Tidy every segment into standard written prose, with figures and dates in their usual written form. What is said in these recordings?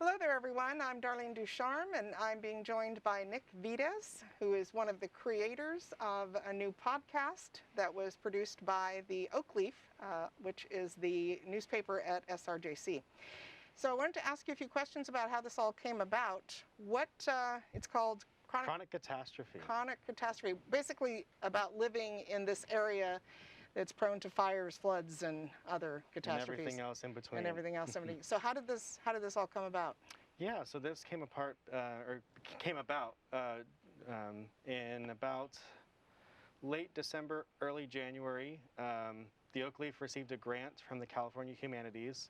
Hello there, everyone. I'm Darlene Ducharme, and I'm being joined by Nick Vides, who is one of the creators of a new podcast that was produced by the Oak Leaf, which is the newspaper at SRJC. So I wanted to ask you a few questions about how this all came about. It's called Chronic Catastrophe. Chronic Catastrophe, basically about living in this area that's prone to fires, floods, and other catastrophes. And everything else in between. And everything else in between. So how did this all come about? Yeah, so this came about in about late December, early January. The Oak Leaf received a grant from the California Humanities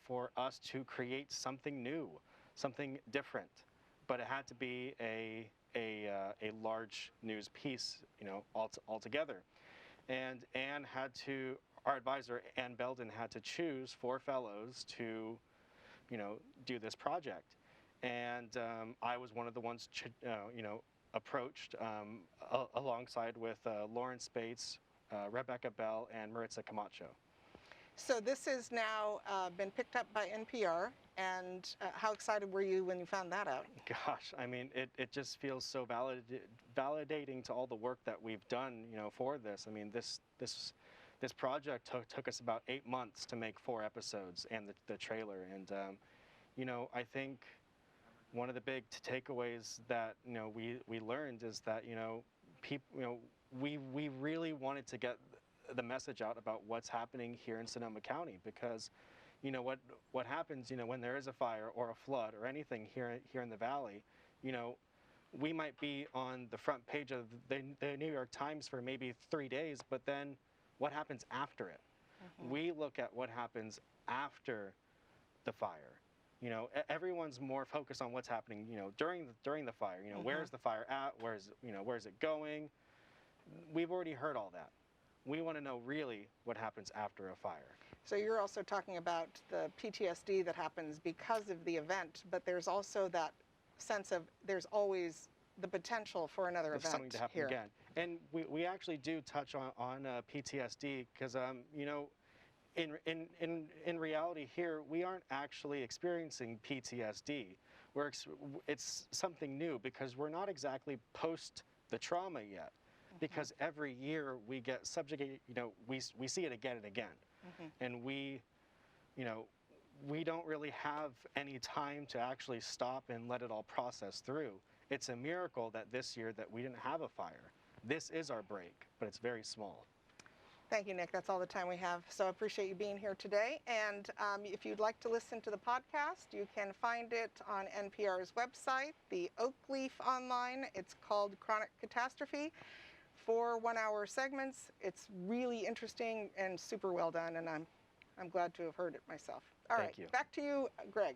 for us to create something new, something different, but it had to be a large news piece, altogether. And our advisor, Ann Belden, had to choose 4 fellows to, do this project. And I was one of the ones, approached alongside with Lauren Spates, Rebecca Bell, and Maritza Camacho. So this has now been picked up by NPR, and how excited were you when you found that out? Gosh, I mean, it just feels so validating to all the work that we've done, for this. I mean, this project took us about 8 months to make 4 episodes and the trailer, and I think one of the big takeaways that we learned is that people, we really wanted to get the message out about what's happening here in Sonoma County, because what happens when there is a fire or a flood or anything here in the valley, we might be on the front page of the New York Times for maybe 3 days, but then what happens after it? Mm-hmm. We look at what happens after the fire. Everyone's more focused on what's happening during the fire. Mm-hmm. Where's the fire at? Where's it going? We've already heard all that. We want to know really what happens after a fire. So you're also talking about the PTSD that happens because of the event, but there's also that sense of there's always the potential for another event something to happen here. Again. And we actually do touch on PTSD because in reality here we aren't actually experiencing PTSD. It's something new because we're not exactly post the trauma yet. Because every year we get subjugated, we see it again and again. Mm-hmm. And we don't really have any time to actually stop and let it all process through. It's a miracle that this year that we didn't have a fire. This is our break, but it's very small. Thank you, Nick. That's all the time we have. So I appreciate you being here today. And if you'd like to listen to the podcast, you can find it on NPR's website, the Oak Leaf Online. It's called Chronic Catastrophe. 4 one-hour segments. It's really interesting and super well done, and I'm glad to have heard it myself. All right, Thank you. Back to you, Greg.